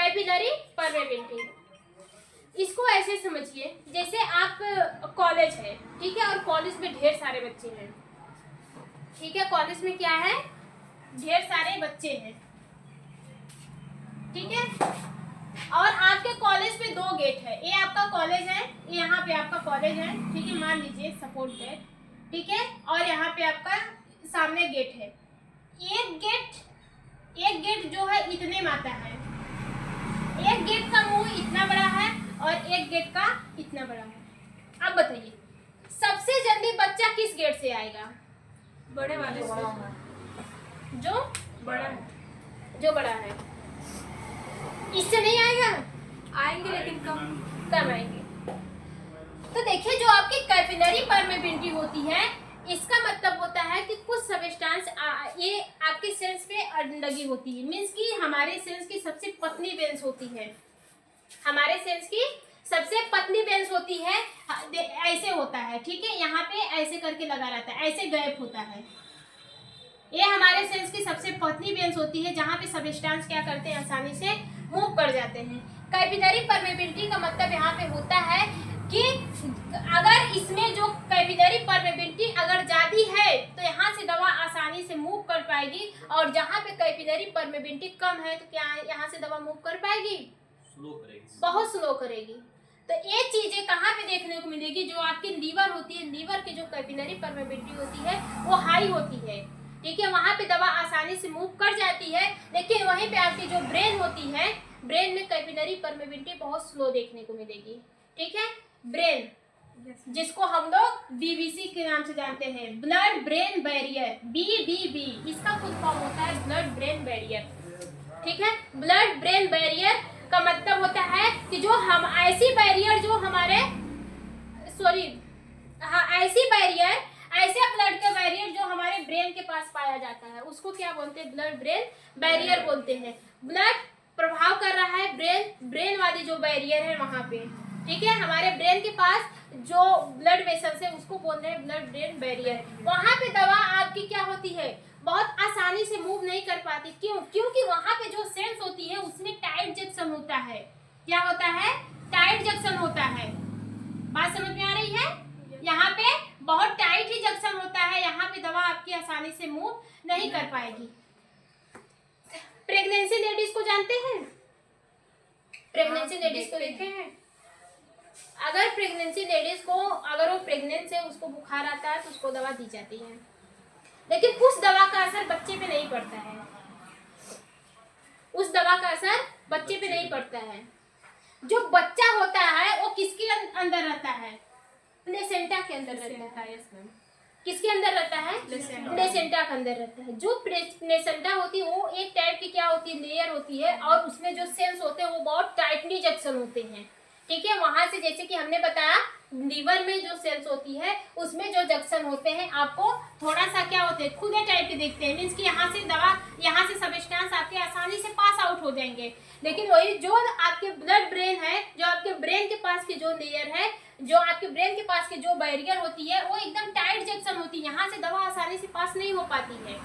Capillary permeability. इसको ऐसे समझिए जैसे आप कॉलेज है, ठीक है, और कॉलेज में ढेर सारे बच्चे हैं, ठीक है, कॉलेज में क्या है, ढेर सारे बच्चे हैं, ठीक है, और आपके कॉलेज में 2 गेट है, ये आपका कॉलेज है, यहाँ पे आपका कॉलेज है, ठीक है, मान लीजिए सपोर्ट गेट, ठीक है, और यहाँ पे आपका सामने गेट है। एक गेट जो है इतने में आता है, एक गेट का मुंह इतना बड़ा है और एक गेट का इतना बड़ा है। अब बताइए सबसे जल्दी बच्चा किस गेट से आएगा? बड़े वाले से, जो बड़ा है, जो बड़ा है, इससे नहीं आएगा, आएंगे लेकिन कम आएंगे। तो देखिए जो आपकी कैपिलरी परमेबिलिटी होती है, इसका मतलब होता है कि कुछ सब्सटेंस ये आपके सेल्स पे लगी होती है, मीन्स कि हमारे सेल्स की सबसे पतली वेंस होती है, हमारे सेल्स की सबसे पतली वेंस होती है, ऐसे होता है, ठीक है, यहाँ पे ऐसे करके लगा रहता है, ऐसे गैप होता है, ये हमारे सेल्स की सबसे पतली वेंस होती है, जहाँ पे सब्सटेंस क्या करते हैं, आसानी से मूव कर जाते हैं। कैपिलरी परमेबिलिटी का मतलब यहाँ पे होता है कि अगर इसमें जो कैपिलरी परमेबिलिटी अगर ज़्यादा है तो यहाँ से दवा आसानी से मूव कर पाएगी, और जहाँ पे कैपिलरी परमेबिलिटी कम है तो क्या यहाँ से दवा मूव कर पाएगी? स्लो करेगी, बहुत स्लो करेगी। तो ये चीजें कहाँ पे देखने को मिलेगी? जो आपकी लीवर होती है, लीवर की जो कैपिलरी परमेबिलिटी होती है वो हाई होती है, ठीक है, वहाँ पे दवा आसानी से मूव कर जाती है, लेकिन वहीं पे आपकी जो ब्रेन होती है, ब्रेन में कैपिलरी परमेबिलिटी बहुत स्लो देखने को मिलेगी, ठीक है। ब्रेन जिसको हम लोग बीबीसी के नाम से जानते हैं, ब्लड ब्रेन बैरियर, BBB, इसका खुद फॉर्म होता है ब्लड ब्रेन बैरियर, ठीक है। ब्लड ब्रेन बैरियर का मतलब होता है कि जो हम ऐसी बैरियर जो हमारे ऐसे ब्लड का बैरियर जो हमारे ब्रेन के पास पाया जाता है उसको क्या बोलते हैं? ब्लड ब्रेन बैरियर बोलते हैं। ब्लड प्रभाव कर रहा है ब्रेन वाली जो बैरियर है वहां पे, ठीक है, हमारे ब्रेन के पास जो ब्लड वेसल्स है उसको बोल रहे हैं ब्लड ब्रेन बैरियर। वहां पे दवा आपकी क्या होती है, बहुत आसानी से मूव नहीं कर पाती। क्यों? क्योंकि वहां पे जो सेल्स होती है उसमें टाइट जंक्शन होता है। क्या होता है? टाइट जंक्शन होता है। बात समझ में आ रही है? यहाँ पे बहुत टाइट ही जंक्शन होता है, यहाँ पे दवा आपकी आसानी से मूव नहीं कर पाएगी। प्रेगनेंसी लेडीज को जानते हैं? प्रेगनेंसी लेडीज को देखे हैं? अगर प्रेगनेंसी लेडीज को, अगर वो प्रेग्नेंट है, उसको बुखार आता है तो उसको दवा दी जाती है, लेकिन उस दवा का असर बच्चे पे नहीं पड़ता है, उस दवा का असर बच्चे पे नहीं पड़ता है। जो बच्चा होता है वो किसके अंदर रहता है? प्लेसेंटा के अंदर रहता है। किसके अंदर रहता है? प्लेसेंटा के अंदर रहता है। जो प्लेसेंटा होती है वो एक टाइप की क्या होती है, लेयर होती है, और उसमें जो सेल्स होते हैं वो बहुत टाइटली जंक्शन होते हैं, ठीक है। वहां से जैसे कि हमने बताया लीवर में जो सेल्स होती है उसमें जो जंक्शन होते हैं आपको थोड़ा सा क्या होते हैं, खुदे टाइप के दिखते हैं, मीन्स कि यहाँ से दवा, यहाँ से सब्सटेंस आपके आसानी से पास आउट हो जाएंगे। लेकिन वही जो आपके ब्लड ब्रेन है, जो आपके ब्रेन के पास की जो लेयर है, जो आपके ब्रेन के पास की जो बैरियर होती है वो एकदम टाइट जंक्शन होती है, यहाँ से दवा आसानी से पास नहीं हो पाती है,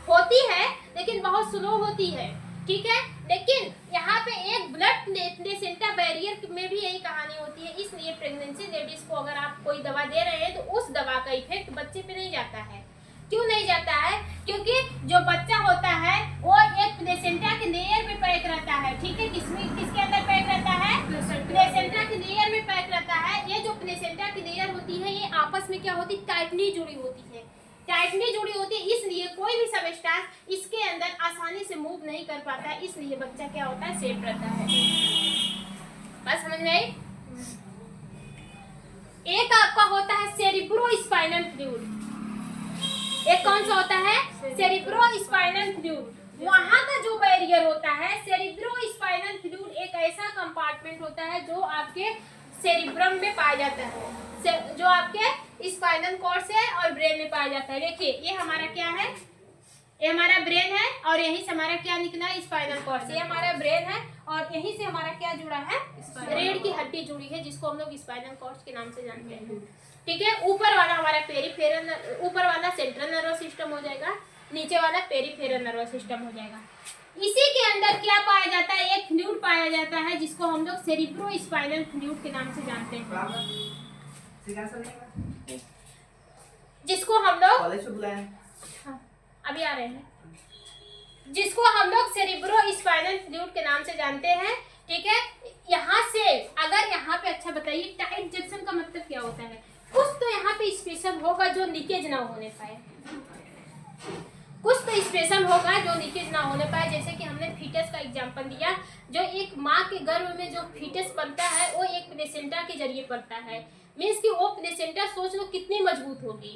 होती है लेकिन बहुत स्लो होती है, ठीक है। लेकिन यहाँ पे एक ब्लड प्लेसेंटा बैरियर में भी यही कहानी होती है। इसलिए प्रेगनेंसी लेडीज को अगर आप कोई दवा दे रहे हैं तो उस दवा का इफेक्ट बच्चे पे नहीं जाता है। क्यों नहीं जाता है? क्योंकि जो बच्चा होता है वो एक प्लेसेंटा के लेयर में पैक रहता है, ठीक है। किसके अंदर पैक रहता है? प्लेसेंटा के लेयर में पैक रहता है। ये जो प्लेसेंटा की लेयर होती है ये आपस में क्या होती है, टाइटली जुड़ी होती है, टाइटली जुड़ी होती है, इसलिए कोई भी सब्सटेंस इसके अंदर आसानी से मूव नहीं कर पाता है, इसलिए बच्चा क्या होता है, सेफ रहता है। बस समझ में आई? एक आपका होता है सेरिब्रोस्पाइनल फ्लूइड। एक कौन सा होता है? Cerebrospinal fluid. वहां का जो बैरियर होता है, सेरिब्रोस्पाइनल फ्लूइड एक ऐसा कंपार्टमेंट होता है जो आपके सेरिब्रम में पाया जाता है, जो आपके स्पाइनल कॉर्ड से और ब्रेन में पाया जाता है। देखिए ये हमारा क्या है, ये हमारा ब्रेन है, और यहीं से हमारा क्या निकला, स्पाइनल कॉर्ड से। ये हमारा ब्रेन है और यहीं से हमारा क्या जुड़ा है, रीढ़ की हड्डी जुड़ी है, जिसको हम लोग स्पाइनल कॉर्ड के नाम से जानते हैं, ठीक है। ऊपर वाला हमारा पेरिफेरल, ऊपर वाला सेंट्रल नर्वस सिस्टम हो जाएगा, नीचे वाला पेरिफेरल नर्वस सिस्टम हो जाएगा। इसी के अंदर क्या पाया जाता है, एक फ्लूइड पाया पाया जाता है, जिसको हम लोग सेरिब्रोस्पाइनल फ्लूइड के नाम से जानते हैं, जिसको हम लोग हाँ, अभी आ रहे हैं, जिसको हम लोग सेरिब्रोस्पाइनल फ्लूइड के नाम से जानते हैं। ठीक है, यहाँ से अगर यहाँ पे अच्छा बताइए टाइट जंक्शन का मतलब क्या होता है? कुछ तो यहाँ पे स्पेशल होगा जो लीकेज ना होने पाए, कुछ तो स्पेशल होगा जो लीकेज ना होने पाए। जैसे कि हमने फीटस का एग्जांपल दिया, जो एक माँ के गर्भ में जो फीटस बनता है वो एक प्लेसेंटा के जरिए बनता है। मीन्स कि वो प्लेसेंटा सोच लो कितनी मजबूत होगी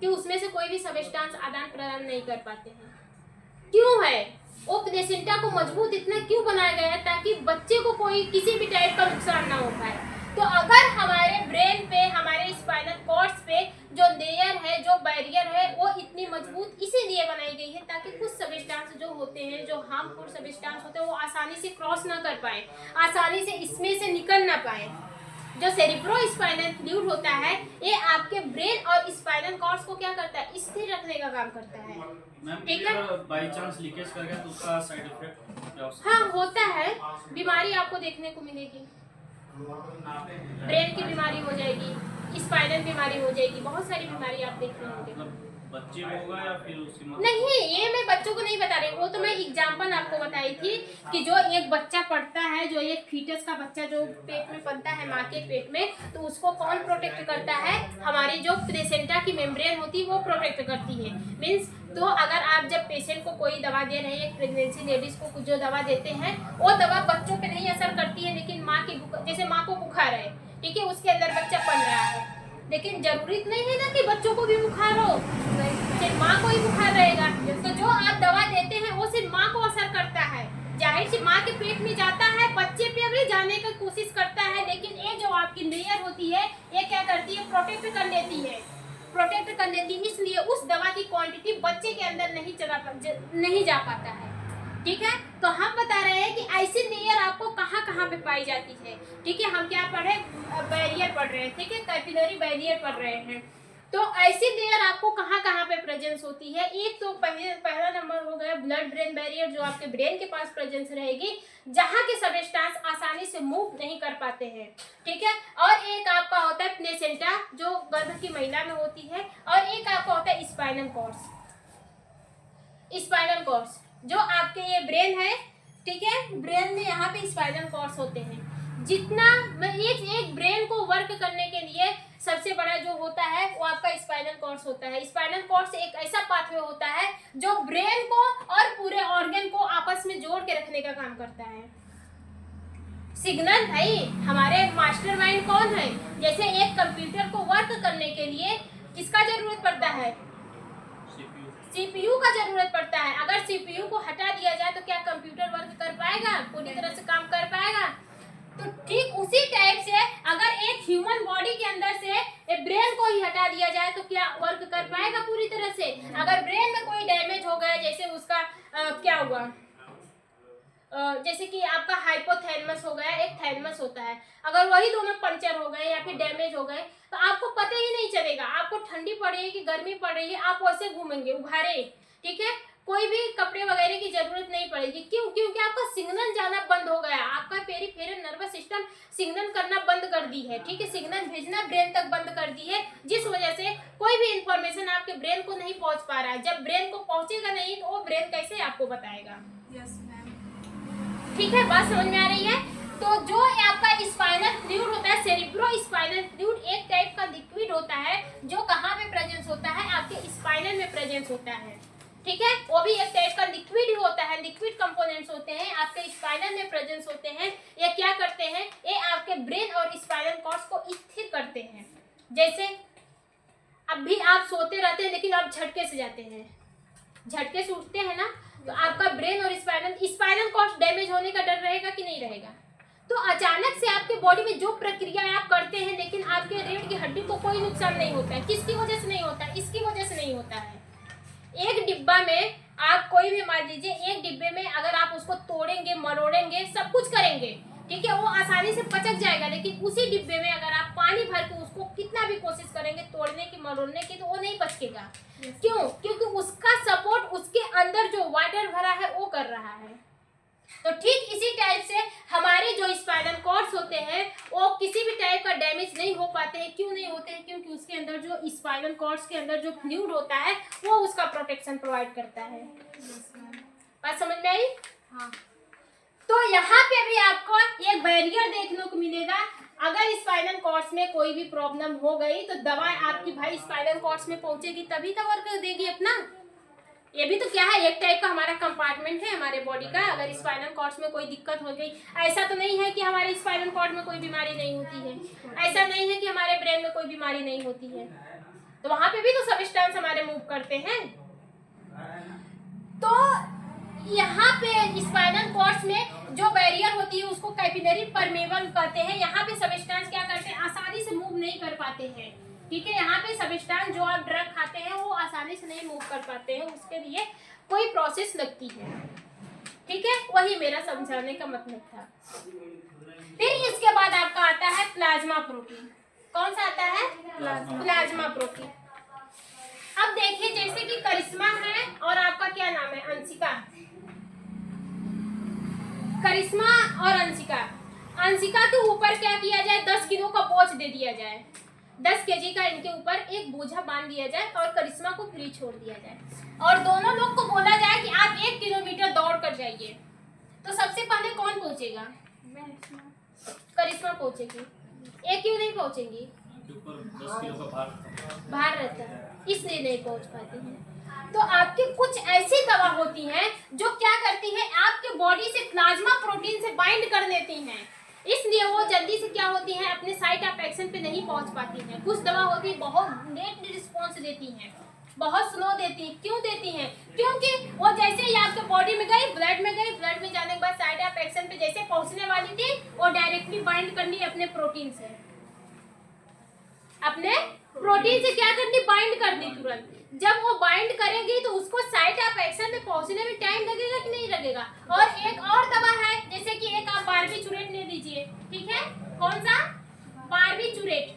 कि उसमें से कोई भी सबस्टांस आदान प्रदान नहीं कर पाते हैं। क्यों है वो प्लेसेंटा को मजबूत इतना क्यों बनाया गया है? ताकि बच्चे को कोई किसी भी टाइप का नुकसान ना हो पाए। तो अगर हमारे ब्रेन पे, हमारे स्पाइनल कॉर्ड्स पे जो लेयर है, जो बैरियर है, वो इतनी मजबूत इसीलिए बनाई गई है ताकि कुछ सबस्टांस जो होते हैं, जो हार्मफुल सबस्टांस होते हैं, वो आसानी से क्रॉस ना कर पाए, आसानी से इसमें से निकल ना पाए। जो सेरिब्रोस्पाइनल फ्लूइड होता है ये आपके ब्रेन और स्पाइनल कॉर्ड्स को क्या करता है? स्थिर रखने का काम करता है। ठीक है, बाई चांस लीकेज कर गया तो उसका साइड इफेक्ट क्या हो सकता हाँ होता है, बीमारी आपको देखने को मिलेगी, ब्रेन की बीमारी हो जाएगी, स्पाइनल बीमारी हो जाएगी, बहुत सारी बीमारी आप देख रहे होंगे। मतलब बच्चे को होगा या फिर उसकी माँ? नहीं, ये मैं बच्चों को नहीं बता रही, वो तो मैं एग्जांपल आपको बताई थी कि जो एक बच्चा पड़ता है, जो एक फीटस का बच्चा जो पेट में पलता है माँ के पेट में, तो उसको कौन प्रोटेक्ट करता है? हमारी जो प्लेसेंटा की मेम्ब्रेन होती है वो प्रोटेक्ट करती है। मीन्स तो अगर आप जब पेशेंट को कोई दवा दे रहे हैं, एक प्रेगनेंसी लेडीज को जो दवा देते हैं, वो दवा बच्चों पे नहीं असर करती है, लेकिन माँ की, जैसे माँ को बुखार है, ठीक है, उसके अंदर बच्चा पल रहा है, लेकिन जरूरी नहीं है ना कि बच्चों को भी बुखार हो, सिर्फ माँ को ही बुखार रहेगा। तो जो आप दवा देते हैं वो सिर्फ माँ को असर करता है, जाहिर सी माँ के पेट में जाता है, बच्चे पे भी जाने की कोशिश करता है, लेकिन ये जो आपकी लेयर होती है ये क्या करती है? प्रोटेक्ट कर लेती है, प्रोटेक्ट कर लेती है, इसलिए उस दवा की क्वांटिटी बच्चे के अंदर नहीं जा पाता है। ठीक है, तो हम बता रहे हैं कि ऐसी लेयर आपको कहाँ कहाँ पे पाई जाती है। ठीक है, हम क्या पढ़ रहे हैं? बैरियर पढ़ रहे हैं, ठीक है, कैपिलरी बैरियर पढ़ रहे हैं। तो ऐसी लेयर आपको कहाँ कहाँ पे प्रेजेंस होती है? एक तो पहला नंबर हो गया ब्लड ब्रेन बैरियर, जो आपके ब्रेन के पास प्रेजेंस रहेगी, जहाँ के सबस्टांस आसानी से मूव नहीं कर पाते हैं। ठीक है, और एक आपका होता है प्लेसेंटा, जो गर्भ की महिला में होती है, और एक आपका होता है स्पाइनल कॉर्ड्स। स्पाइनल कॉर्ड्स जो आपके ये ब्रेन है, ठीक है, ब्रेन में यहाँ पे स्पाइनल कॉर्ड्स होते हैं। जितना एक ब्रेन को वर्क करने के लिए सबसे बड़ा जो होता है वो आपका स्पाइनल कॉर्ड्स होता है। स्पाइनल कॉर्ड्स एक ऐसा पाथवे होता है जो ब्रेन को और पूरे ऑर्गन को आपस में जोड़ के रखने का काम करता है। सिग्नल भाई, हमारे मास्टरमाइंड कौन है? जैसे एक कंप्यूटर को वर्क करने के लिए किसका जरूरत पड़ता है? सीपीयू का जरूरत पड़ता है। अगर सीपीयू को हटा दिया जाए तो क्या कंप्यूटर वर्क कर पाएगा? पूरी तरह से काम कर पाएगा? तो ठीक उसी टाइप से अगर एक ह्यूमन बॉडी के अंदर से ब्रेन को ही हटा दिया जाए तो क्या वर्क कर पाएगा पूरी तरह से? अगर ब्रेन में कोई डैमेज हो गया, जैसे उसका क्या हुआ, जैसे कि आपका हाइपोथैलेमस हो गया, एक थैलेमस होता है, अगर वही दोनों पंचर हो गए या फिर डैमेज हो गए तो आपको पता ही नहीं चलेगा। आपको ठंडी पड़ रही है कि गर्मी पड़ रही है, आप वैसे घूमेंगे उघारे। ठीक है, कोई भी कपड़े वगैरह की जरूरत नहीं पड़ेगी। क्यों? क्योंकि आपका सिग्नल जाना बंद हो गया, आपका पेरिफेरल नर्वस सिस्टम सिग्नल करना बंद कर दी है। ठीक है, सिग्नल भेजना ब्रेन तक बंद कर दी है, जिस वजह से कोई भी इंफॉर्मेशन आपके ब्रेन को नहीं पहुंच पा रहा है। जब ब्रेन को पहुंचेगा नहीं तो वो ब्रेन कैसे आपको बताएगा? Yes ma'am. ठीक है, बात समझ में आ रही है? तो जो आपका स्पाइनल फ्लूइड होता है, सेरिब्रोस्पाइनल फ्लूइड, एक टाइप का लिक्विड होता है जो कहाँ पे प्रेजेंस होता है? आपके स्पाइनल में प्रेजेंस होता है। ठीक है, वो भी एक टाइप का लिक्विड ही होता है, लिक्विड कंपोनेंट्स होते हैं, आपके स्पाइनल में प्रेजेंस होते हैं। ये क्या करते हैं? ये आपके ब्रेन और स्पाइनल कॉर्ड्स को स्थिर करते हैं। जैसे अब भी आप सोते रहते हैं लेकिन आप झटके से जाते हैं, झटके से उठते हैं ना, तो आपका ब्रेन और स्पाइनल कॉर्ड्स डैमेज होने का डर रहेगा कि नहीं रहेगा? तो अचानक से आपके बॉडी में जो प्रक्रिया आप करते हैं लेकिन आपके रीढ़ की हड्डी को कोई नुकसान नहीं होता है। किसकी वजह से नहीं होता है? इसकी वजह से नहीं होता है। एक डिब्बा में आप कोई भी मान लीजिए, एक डिब्बे में अगर आप उसको तोड़ेंगे, मरोड़ेंगे, सब कुछ करेंगे, ठीक है, वो आसानी से पचक जाएगा। लेकिन उसी डिब्बे में अगर आप पानी भर के उसको कितना भी कोशिश करेंगे तोड़ने की, मरोड़ने की, तो वो नहीं पचकेगा। क्यों? क्योंकि उसका सपोर्ट उसके अंदर जो वाटर भरा है वो कर रहा है। तो ठीक इसी टाइप से अंदर जो स्पाइनल कॉर्ड्स के अंदर जो फ्लूइड होता है वो उसका प्रोटेक्शन प्रोवाइड करता है। बात समझ में आई? हाँ। तो यहाँ पे भी आपको एक बैरियर देखने को मिलेगा। अगर स्पाइनल कॉर्ड्स में कोई भी प्रॉब्लम हो गई तो दवा आपकी भाई स्पाइनल कॉर्ड्स में पहुंचेगी तभी तो वर्क देगी अपना। ये भी तो क्या है, एक टाइप का हमारा कंपार्टमेंट है हमारे बॉडी का। अगर स्पाइनल कॉर्ड्स में कोई दिक्कत हो गई, ऐसा तो नहीं है कि हमारे स्पाइनल कॉर्ड में कोई बीमारी नहीं होती है, ऐसा नहीं है कि हमारे ब्रेन में कोई बीमारी नहीं होती है, तो वहां पे भी तो सब्सटेंस हमारे मूव करते हैं। तो यहाँ पे स्पाइनल कॉर्ड्स में जो बैरियर होती है उसको कैपिलरी परमेबल कहते हैं। यहाँ पे सब्सटेंस क्या करते हैं, आसानी से मूव नहीं कर पाते हैं। ठीक है, यहाँ पे सब्सटेंस जो आप ड्रग खाते हैं वो आसानी से नहीं मूव कर पाते हैं, उसके लिए कोई प्रोसेस लगती है। ठीक है, वही मेरा समझाने का मतलब था। फिर इसके बाद आपका आता है प्लाज्मा प्रोटीन। कौन सा आता है? Plasma protein. अब देखिए जैसे कि करिश्मा है और आपका क्या नाम है, अंशिका। करिश्मा और अंशिका के ऊपर क्या किया जाए, 10 किलो का बोझ दे दिया जाए, 10 केजी का इनके ऊपर एक बोझा बांध दिया जाए और करिश्मा को फ्री छोड़ दिया जाए और दोनों लोग को बोला जाए कि आप 1 किलोमीटर दौड़ कर जाइए। तो सबसे पहले कौन पहुंचेगा? करिश्मा पहुंचेगी। एक क्यों नहीं पहुंचेगी? ऊपर 10 किलो का भार रहता है, इसलिए नहीं पहुंच पाती हैं। तो आपकी कुछ ऐसी दवा होती हैं जो क्या करती है, आपके बॉडी से प्लाज्मा प्रोटीन से बाइंड कर लेती हैं, इसलिए वो जल्दी से क्या होती हैं, अपने साइट ऑफ एक्शन पे नहीं पहुंच पाती हैं। कुछ दवा होती है बहुत लेट रिस्पॉन्स देती हैं, बहुत स्लो देती हैं। क्यों देती हैं? क्योंकि वो जैसे ही आपके बॉडी में गई, ब्लड में गई, ब्लड में जाने के बाद साइट ऑफ एक्शन पे जैसे पहुंचने वाली थी वो डायरेक्टली बाइंड करनी अपने प्रोटीन से, अपने प्रोटीन से क्या करनी, बाइंड कर दी तुरंत। जब वो बाइंड करेगी तो उसको साइट ऑफ एक्शन पे पहुंचने में टाइम लगेगा कि नहीं लगेगा। और एक और दवा है, जैसे कि एक आप बारबीचूरेट ले लीजिए। ठीक है, कौन सा? बारबीचूरेट।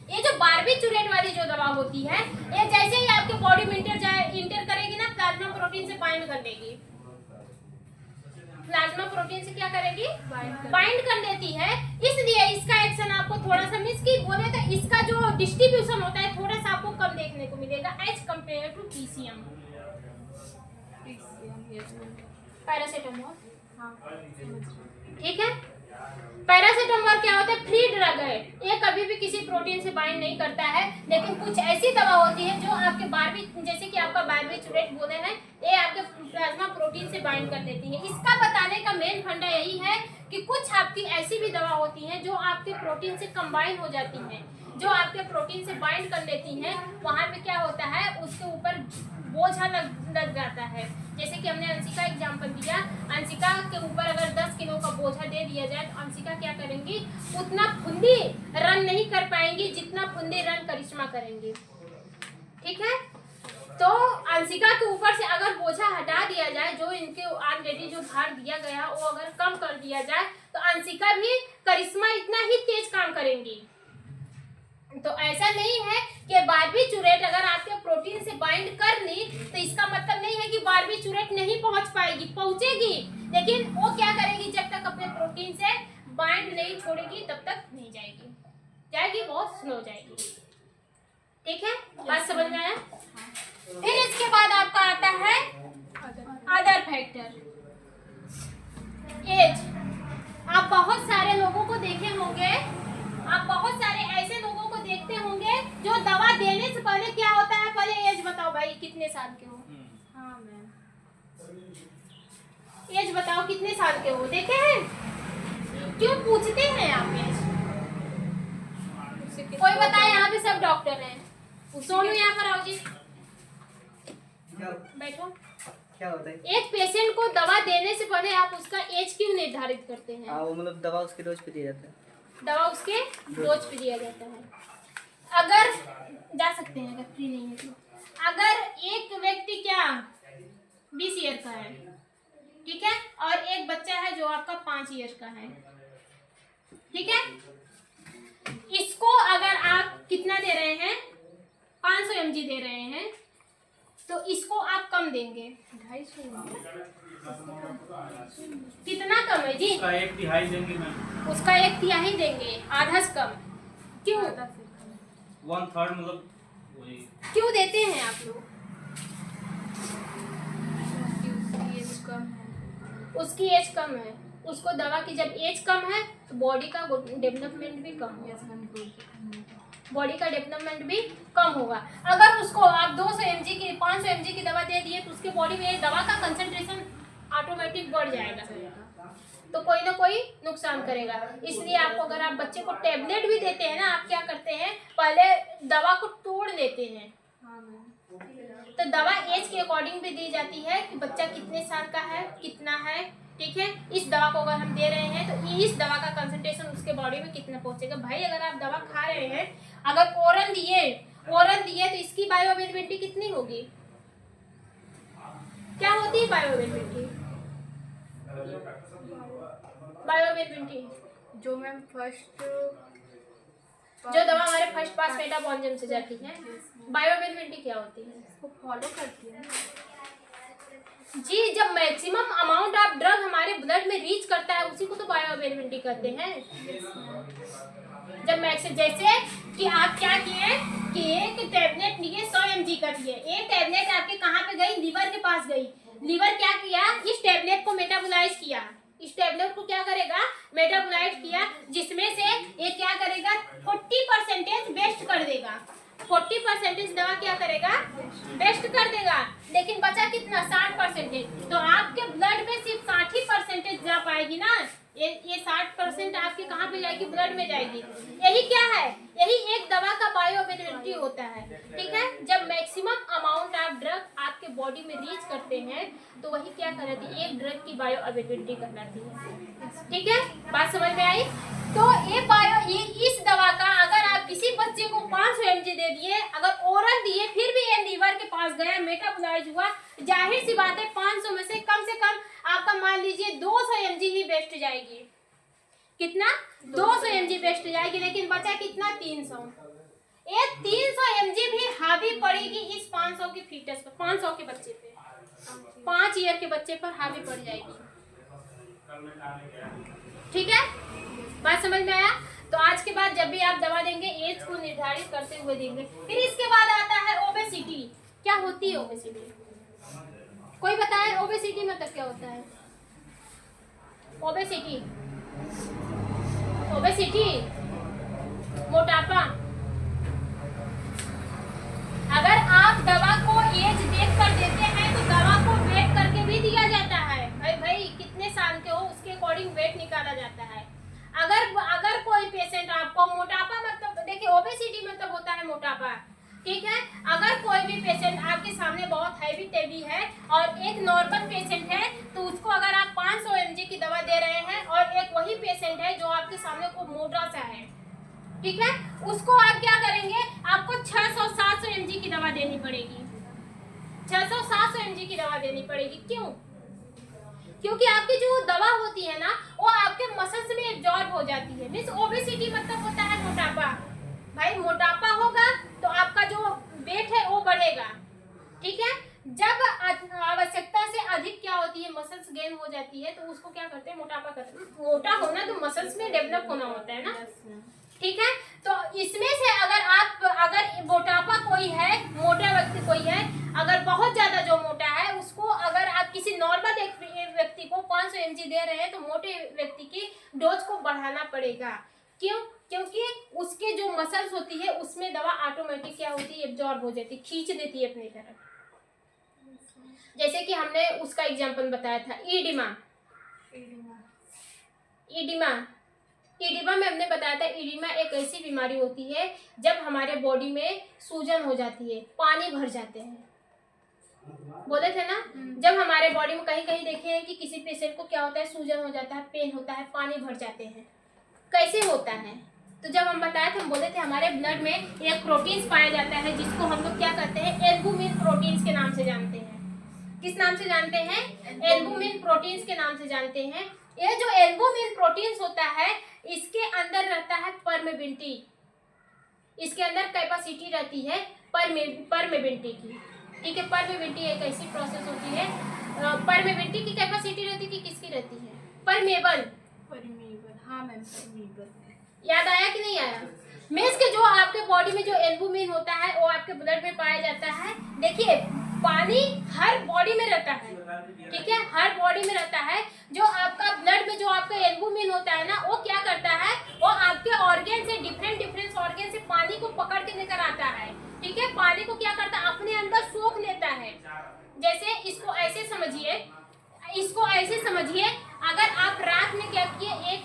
ये जो बारबीचूरेट वाली जो दवा होती है, ये जैसे ही आपके बॉडी में इंटर करेगी ना, प्लाज्मा प्रोटीन से बाइंड कर लेगी। प्लाज्मा प्रोटीन से क्या करेगी, बाइंड कर लेती है। इसलिए इसका एक्शन आपको थोड़ा सा मिस की बोले तो इसका जो डिस्ट्रीब्यूशन होता है थोड़ा सा आपको कम देखने को मिलेगा as compare to PCM. Paracetamol, ठीक है। पैरासीटामोल क्या होता है, फ्री ड्रग है, ये कभी भी किसी प्रोटीन से बाइंड नहीं करता है। लेकिन कुछ ऐसी दवा होती है जो आपके जैसे कि आपका बारबीचूरेट बोले हैं, ये आपके प्लाज्मा प्रोटीन से बाइंड कर देती है। इसका बताने का मेन फंडा यही है कि कुछ आपकी ऐसी भी दवा होती हैं जो आपके प्रोटीन से कंबाइन हो जाती हैं, जो आपके प्रोटीन से बाइंड कर लेती हैं। वहाँ पे क्या होता है, उसके ऊपर बोझा लग जाता है। जैसे कि हमने अंशिका एग्जाम्पल दिया, अंशिका के ऊपर अगर 10 किलो का बोझा दे दिया जाए तो अंशिका क्या करेंगी, उतना फुल्ली रन नहीं कर पाएंगी जितना फुल्ली रन करिश्मा करेंगी। ठीक है, तो अंशिका के ऊपर से अगर बोझा हटा दिया जाए, जो इनके ऑलरेडी जो भार दिया गया वो अगर कम कर दिया जाए तो अंशिका भी करिश्मा इतना ही तेज काम करेंगी। तो ऐसा नहीं है कि बारबीचूरेट अगर आपके प्रोटीन से बाइंड कर ली तो इसका मतलब नहीं है कि बारबीचूरेट नहीं पहुंच पाएगी, पहुंचेगी, लेकिन वो क्या करेगी, जब तक अपने प्रोटीन से बाइंड नहीं छोड़ेगी तब तक नहीं जाएगी, बहुत स्लो जाएगी। ठीक है, बात समझ में आया? फिर इसके बाद आपका आता है अदर फैक्टर, एज। आप बहुत सारे लोगों को देखे होंगे, आप बहुत सारे ऐसे लोगों को देखते होंगे जो दवा देने से पहले क्या होता है, पहले एज बताओ भाई कितने साल के हो। हाँ मैम, एज बताओ कितने साल के हो, देखे हैं? क्यों पूछते हैं आप एज? कोई बताए, यहाँ पे सब डॉक्टर हैं। सोनू यहाँ पर आओ जी, बैठो। क्या होता है? एक पेशेंट को दवा देने से पहले आप उसका एज क्यों निर्धारित करते हैं? वो मतलब दवा उसके डोज पे दिया जाता है। दवा उसके डोज पे दिया जाता है। अगर जा सकते हैं, अगर फ्री नहीं है तो। अगर एक व्यक्ति क्या 20 ईयर का है, ठीक है, और एक बच्चा है जो आपका 5 ईयर का है, ठीक है, इसको अगर आप कितना दे रहे हैं, 500 mg दे रहे हैं, तो इसको आप कम देंगे। 250 कितना कम है जी? उसका 1/3 देंगे मैम। उसका 1/3 देंगे, आधा से कम। क्यों? 1/3 मतलब वही। क्यों देते हैं आप लोग? उसकी एज कम है, उसको दवा की जब एज कम है तो बॉडी का डेवलपमेंट भी कम होगा, बॉडी का डेवलपमेंट भी कम होगा। अगर उसको आप 200 mg की 500 mg की दवा दे दिए तो उसके बॉडी में दवा का कंसंट्रेशन ऑटोमेटिक बढ़ जाएगा, तो कोई ना कोई नुकसान करेगा। इसलिए आपको अगर आप बच्चे को टेबलेट भी देते हैं ना, आप क्या करते हैं, पहले दवा को तोड़ लेते हैं। तो दवा एज के अकॉर्डिंग भी दी जाती है कि बच्चा कितने साल का है, कितना है, ठीक है। इस दवा को अगर हम दे रहे हैं तो इस दवा का कंसंट्रेशन उसके बॉडी में कितना पहुंचेगा। भाई अगर आप दवा खा रहे हैं, अगर ओरल दिए तो इसकी बायोअवेलेबिलिटी कितनी होगी? क्या होती है बायोअवेलेबिलिटी? जो मैम फर्स्ट जो दवा हमारे फर्स्ट पास मेटाबॉलिज्म से जाती है, बायोअवेलेबिलिटी क्या होती है? उसको फॉलो करती है जी, जब मैक्सिमम अमाउंट ऑफ ड्रग हमारे ब्लड में रीच करता है उसी को तो बायोअवेलेबिलिटी कहते हैं। जब मैक्सिमम, जैसे कि आप क्या किए कि एक टैबलेट लिए 100 mg का दिए, एक टैबलेट आपके कहाँ पे गई? लीवर के पास गई। लीवर क्या किया? इस टैबलेट को मेटाबोलाइज किया, इस टैबलेट को क्या करेगा? मेटाबोलाइज किया, जिसमें से ये क्या करेगा? 40% वेस्ट कर देगा। 40% दवा क्या करेगा? वेस्ट कर देगा। लेकिन बचा कितना? 60%। तो आपके ब्लड में सिर्फ 60% जा पाएगी ना, ये 60% आपके कहाँ पे जाएगी? ब्लड में जाएगी। यही क्या है? यही एक दवा का बायोअवेलेबिलिटी होता है, ठीक है। जब मैक्सिमम अमाउंट ऑफ ड्रग आपके बॉडी में रीच करते हैं तो वही क्या कहलाती है? एक ड्रग की बायोअवेलेबिलिटी कहलाती है, ठीक है। बात समझ में आई? तो ये इस दवा का अगर आप किसी बच्चे को 500 mg दे दिए, अगर ओरल दिए फिर भी ये लीवर के पास गया, मेटाबोलाइज हुआ, जाहिर सी बात है 500 में से कम आपका मान लीजिए 200 mg ही वेस्ट जाएगी। कितना? 200 mg वेस्ट जाएगी। लेकिन बचा कितना? 300। ये 300 mg भी हावी पड़ेगी इस 500 के फीटस पर, 500 के बच्चे पे, 5 ईयर के बच्चे पर हावी पड़ जाएगी, ठीक है। बात समझ में आया? तो आज के बाद जब भी आप दवा देंगे एज को निर्धारित करते हुए देंगे। फिर इसके बाद आता है ओबेसिटी। क्या होती है ओबेसिटी? कोई बताए ओबेसिटी मतलब क्या होता है? ओबेसिटी मोटापा। अगर आप दवा को एज देख कर देते हैं तो दवा को वेट करके भी दिया जाता है। भाई कितने साल के हो उसके अकॉर्डिंग वेट निकाला जाता है। अगर कोई पेशेंट आपको मोटापा, मतलब देखिए ओबेसिटी मतलब होता है मोटापा, ठीक है। अगर कोई भी पेशेंट आपके सामने बहुत हैवी टेवी है और एक नॉर्मल पेशेंट है तो उसको अगर आप 500 mg की दवा दे रहे हैं और एक वही पेशेंट है जो आपके सामने को मोटा सा है, ठीक है, उसको आप क्या करेंगे? आपको 600-700 mg की दवा देनी पड़ेगी। 600-700 mg की दवा देनी पड़ेगी। क्यों? क्योंकि आपकी जो दवा होती है ना वो आपके मसल्स में एब्जॉर्ब हो जाती है। मीन्स ओबेसिटी मतलब होता है मोटापा। भाई मोटापा होगा तो आपका जो वेट है वो बढ़ेगा, ठीक है। जब आवश्यकता से अधिक क्या होती है? मसल्स गेन हो जाती है तो उसको क्या करते हैं? मोटापा करते हैं। मोटा होना तो मसल्स में डेवलप होना होता है ना, ठीक है। तो इसमें से अगर मोटापा कोई है, मोटा व्यक्ति कोई है, अगर बहुत ज्यादा जो मोटा है उसको अगर आप किसी नॉर्मल व्यक्ति को 500 mg दे रहे हैं तो मोटे व्यक्ति की डोज को बढ़ाना पड़ेगा। क्यों? क्योंकि उसके जो मसल्स होती है उसमें दवा ऑटोमेटिक क्या होती है? एब्जॉर्ब हो जाती है, खींच देती है अपनी तरफ। जैसे कि हमने उसका एग्जांपल बताया था ईडिमा में हमने बताया था। ईडिमा एक ऐसी बीमारी होती है जब हमारे बॉडी में सूजन हो जाती है, पानी भर जाते हैं, बोले थे ना। जब हमारे बॉडी में कहीं कहीं देखे हैं कि किसी पेशेंट को क्या होता है? सूजन हो जाता है, पेन होता है, पानी भर जाते हैं। कैसे होता है? तो जब हम बताए थे, हम बोले थे हमारे ब्लड में एक प्रोटीन्स पाया जाता है जिसको हम लोग क्या कहते हैं? एल्बुमिन प्रोटीन्स के नाम से जानते हैं। किस नाम से जानते हैं? एल्बुमिन प्रोटीन्स के नाम से जानते हैं। ये जो एल्बुमिन प्रोटीन्स होता है इसके अंदर रहता है परमेबिलिटी, इसके अंदर कैपेसिटी रहती है परमेबिलिटी की, ठीक है। परमेबिलिटी एक ऐसी प्रोसेस होती है, परमेबिलिटी की कैपेसिटी रहती है कि किसकी रहती है? परमेबल। परमीबल, हाँ मैम परमीबल। याद आया कि नहीं आया? मीन्स के जो आपके बॉडी में जो एल्बुमिन होता है वो आपके ब्लड में पाया जाता है। देखिए पानी हर बॉडी में रहता है, ठीक है, हर बॉडी में रहता है। जो आपका ब्लड में जो आपका एल्बुमिन होता है ना, वो क्या करता है, वो आपके ऑर्गन से डिफरेंट ऑर्गन से पानी को पकड़ के लेकर आता है, ठीक है। पानी को क्या करता है, अपने अंदर सोख लेता है। जैसे इसको ऐसे समझिए, इसको ऐसे समझिए, अगर आप रात में क्या किए, एक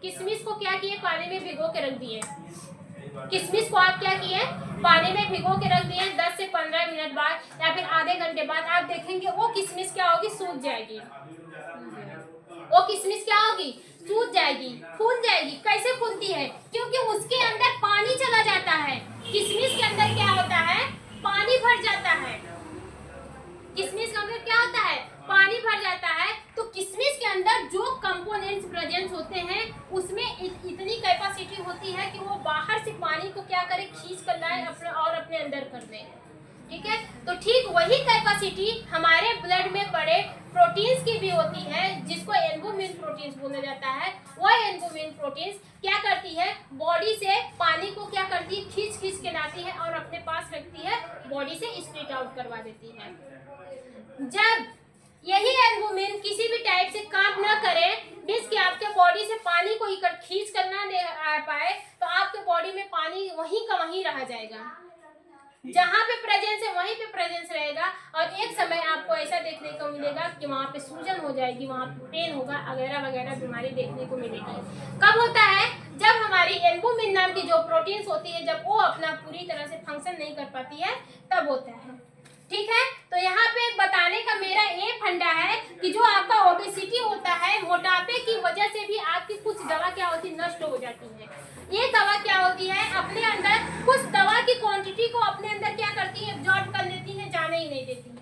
किशमिश को क्या किए, पानी में भिगो के रख दिए। किशमिश को आप क्या किए, पानी में भिगो के रख दिए। 10 से 15 मिनट बाद या फिर आधे घंटे बाद आप देखेंगे वो किशमिश क्या होगी, सूज जाएगी। वो किशमिश क्या होगी, सूज जाएगी, फूल जाएगी। कैसे फूलती है, क्योंकि उसके अंदर पानी चला जाता है। किशमिश के अंदर क्या होता है, पानी भर जाता है। किशमिश के अंदर क्या होता है, पानी भर जाता है। तो किशमिश के अंदर जो कंपोनेंट्स प्रेजेंट होते हैं उसमें इतनी कैपेसिटी होती है कि वो बाहर से पानी को क्या करे, खींच कर लाए अपने और अपने अंदर कर दे, ठीक है। तो ठीक वही कैपेसिटी हमारे ब्लड में पड़े प्रोटीन्स की भी होती है, जिसको एल्बुमिन प्रोटीन्स बोला जाता है। वह एल्बुमिन प्रोटीन्स क्या करती है, बॉडी से पानी को क्या करती है, खींच के लाती है और अपने पास रखती है, बॉडी से स्प्लिट आउट करवा देती है। जब यही एल्बुमिन किसी भी टाइप से काम न करे, मींस कि आपके बॉडी से पानी को खींच कर ना ले आ पाए, तो आपके बॉडी में पानी वहीं का वहीं रह जाएगा। जहाँ पे प्रेजेंस है वहीं पे प्रेजेंस रहेगा, और एक समय आपको ऐसा देखने को मिलेगा कि वहाँ पे सूजन हो जाएगी, वहाँ पे पेन होगा, वगैरह वगैरह बीमारी देखने को मिलेगी। कब होता है, जब हमारी एल्बुमिन नाम की जो प्रोटीन्स होती है, जब वो अपना पूरी तरह से फंक्शन नहीं कर पाती है, तब होता है, ठीक है। तो यहाँ पे बताने का मेरा ये फंडा है कि जो आपका ओबेसिटी होता है, मोटापे की वजह से भी आपकी कुछ दवा क्या होती है, नष्ट हो जाती है। ये दवा क्या होती है, अपने अंदर कुछ दवा की क्वांटिटी को अपने अंदर क्या करती है, एब्जॉर्ब कर लेती है, जाने ही नहीं देती है।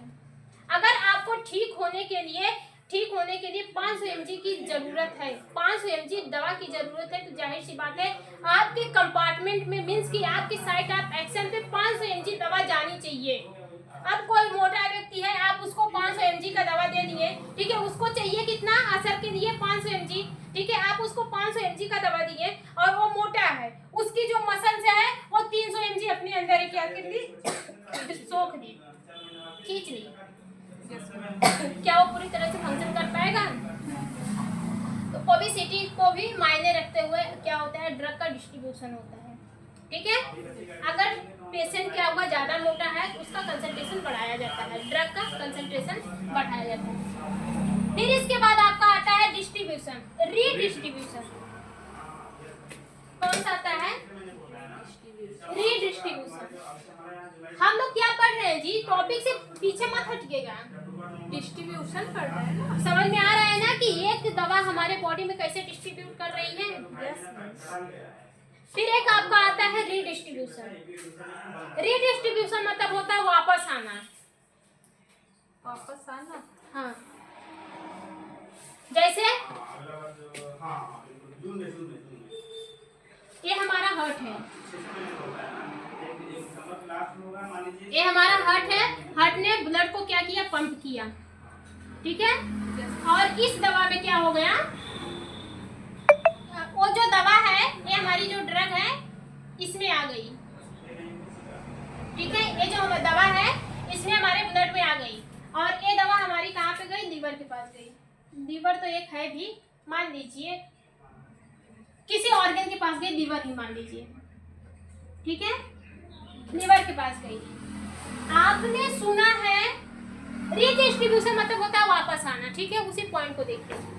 अगर आपको ठीक होने के लिए 500 mg की जरूरत है, 500 mg दवा की जरूरत है, तो जाहिर सी बात है आपके कंपार्टमेंट में, मीन्स कि आपकी साइट ऑफ एक्शन पे 500 mg दवा जानी चाहिए। अब कोई मोटा व्यक्ति है, आप उसको 500 mg का दवा दे दिए, ठीक है, उसको चाहिए कितना असर के लिए 500 mg, ठीक है, आप उसको 500 mg का दवा दिए और वो मोटा है, उसकी जो मसल्स है वो 300 mg अपने अंदर क्या कर ली, सोख दी, खींच ली। क्या वो पूरी तरह से फंक्शन कर पाएगा? तो ओबेसिटी को भी मायने रखते हुए क्या होता है, ड्रग का डिस्ट्रीब्यूशन होता है, ठीक है। अगर पेशेंट क्या हुआ, ज़्यादा मोटा है, तो उसका कंसंट्रेशन बढ़ाया जाता है, ड्रग का कंसंट्रेशन बढ़ाया जाता है। फिर इसके बाद आपका आता है डिस्ट्रीब्यूशन, रीडिस्ट्रीब्यूशन। कौन सा आता है, रीडिस्ट्रीब्यूशन। हम लोग क्या पढ़ रहे हैं जी, टॉपिक से पीछे मत हटिएगा, डिस्ट्रीब्यूशन पढ़ रहे हैं ना। समझ में आ रहा है ना कि एक दवा हमारे बॉडी में कैसे डिस्ट्रीब्यूट कर रही है। फिर एक आपका आता है रीडिस्ट्रीब्यूशन। रीडिस्ट्रीब्यूशन मतलब होता है वापस आना, वापस आना। हाँ, जैसे ये हमारा हार्ट है, ये हमारा हार्ट है, हार्ट ने ब्लड को क्या किया, पंप किया, ठीक है। और इस दवा में क्या हो गया, वो जो दवा है, ये हमारी जो ड्रग है इसमें आ गई, ठीक है, ये जो दवा है इसमें हमारे ब्लड में आ गई, और ये दवा हमारी कहाँ पे गई, लीवर के पास गई। लीवर तो एक है भी, मान लीजिए किसी ऑर्गन के पास गई, लीवर ही मान लीजिए, ठीक है, लीवर के पास गई। आपने सुना है रीडिस्ट्रीब्यूशन मतलब होता है वापस आना, ठीक है। उसी पॉइंट को देखते हैं।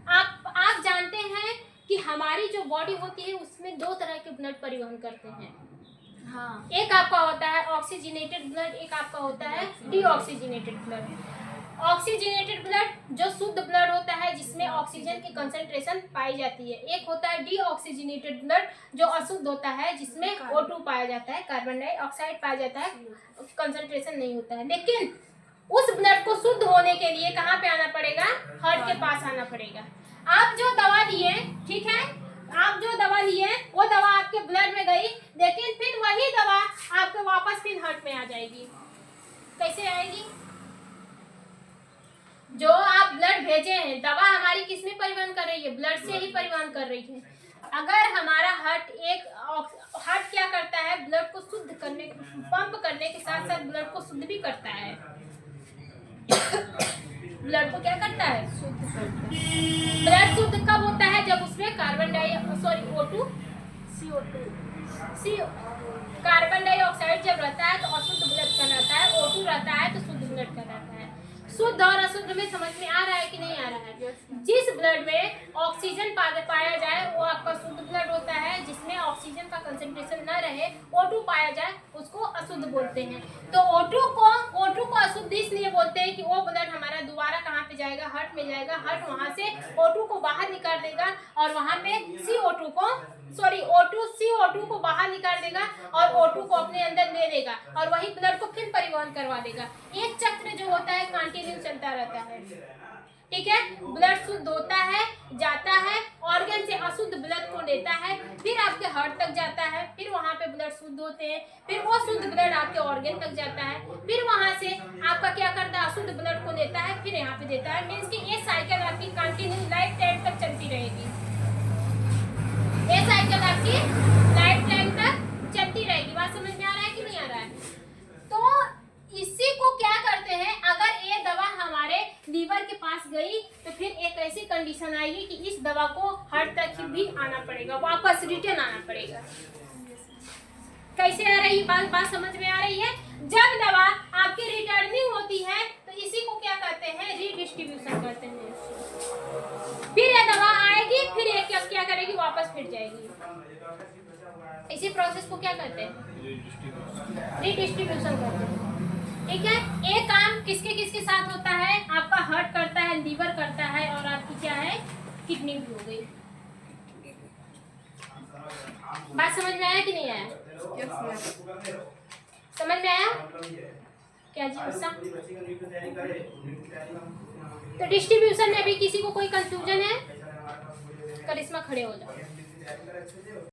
आप जानते हैं कि हमारी जो बॉडी होती है उसमें दो तरह के ब्लड परिवहन करते हैं, हाँ, एक आपका होता है ऑक्सीजनेटेड ब्लड, एक आपका होता है डीऑक्सीजनेटेड ब्लड। ऑक्सीजनेटेड ब्लड जो शुद्ध ब्लड होता है जिसमें ऑक्सीजन की कंसंट्रेशन पाई जाती है, एक होता है डीऑक्सीजनेटेड ब्लड जो अशुद्ध होता है जिसमें O2 पाया जाता है, कार्बन डाइऑक्साइड पाया जाता है, कंसंट्रेशन नहीं होता है। लेकिन उस ब्लड को शुद्ध होने के लिए कहाँ पे आना पड़ेगा, हार्ट के पास आना पड़ेगा। आप जो दवा दिए, ठीक है, आप जो दवा लिए वो दवा आपके ब्लड में गई, लेकिन फिर वही दवा आपके वापस फिर हार्ट में आ जाएगी। कैसे आएगी? जो आप ब्लड भेजे हैं, दवा हमारी किस में परिवहन कर रही है? ब्लड से ही परिवहन कर रही है। अगर हमारा हार्ट क्या करता है? ब्लड को शुद्ध करने, पंप करने के साथ साथ ब्लड को शुद्ध भी करता है। ब्लड को क्या करता है? शुद्ध करता है। ब्लड शुद्ध कब होता है? जब उसमें कार्बन डाइऑक्साइड जब रहता है तो अशुद्ध ब्लड कहलाता है, O2 रहता है तो शुद्ध ब्लड कहलाता है। शुद्ध और अशुद्ध में समझ में आ रहा है कि नहीं आ रहा है? जिस ब्लड में ऑक्सीजन पाया जाए वो आपका शुद्ध ब्लड होता है, जिसमें ऑक्सीजन का कंसंट्रेशन न रहे, O2 पाया जाए, उसको अशुद्ध बोलते हैं। तो O2 को अशुद्ध इसलिए बोलते हैं कि वो ब्लड हमारा दोबारा कहाँ पे जाएगा? हार्ट में जाएगा। हार्ट वहाँ से O2 को बाहर निकाल देगा और वहाँ पे CO2 को बाहर निकाल देगा और O2 को अपने अंदर ले लेगा और वही ब्लड को फिर परिवहन करवा देगा। एक चक्र जो होता है कंटिन्यू चलता रहता है। ठीक है, ब्लड शुद्ध होता है, जाता है, ऑर्गन से अशुद्ध ब्लड को लेता है, फिर आपके हार्ट तक जाता है, फिर वहाँ पे ब्लड शुद्ध होते हैं, फिर वो शुद्ध ब्लड आपके ऑर्गन तक जाता है, फिर वहाँ से आपका क्या करता है? अशुद्ध ब्लड को लेता है, फिर यहाँ पे देता है। मीन्स कि ये साइकिल आपकी कंटिन्यू लाइफ टाइम तक चलती रहेगी। ये साइकिल आपकी लाइफ टाइम तक चलती रहेगी। बात समझ में आ रहा है कि नहीं आ रहा है? तो इसी को क्या करते हैं, अगर ये दवा हमारे लीवर के पास गई तो फिर एक ऐसी कंडीशन आएगी कि इस दवा को हार्ट तक भी आना पड़ेगा, वापस रिटर्न आना पड़ेगा। कैसे आ रही बात समझ में आ रही है? जब दवा आपकी रिटर्निंग होती है तो इसी को क्या कहते हैं? रीडिस्ट्रीब्यूशन कहते हैं। फिर ये दवा आएगी, फिर ये क्या करेगी? वापस फिर जाएगी। इसी प्रोसेस को क्या कहते हैं? रीडिस्ट्रीब्यूशन कहते हैं। ठीक है, एक काम किसके किसके साथ होता है? आपका हार्ट करता है, लीवर करता है और आपकी क्या है? किडनी भी हो गई। बात समझ में आया कि नहीं आया? समझ में आया क्या जी? गुस्सा तो डिस्ट्रीब्यूशन में भी किसी को कोई कंफ्यूजन है? करिश्मा खड़े हो जाओ।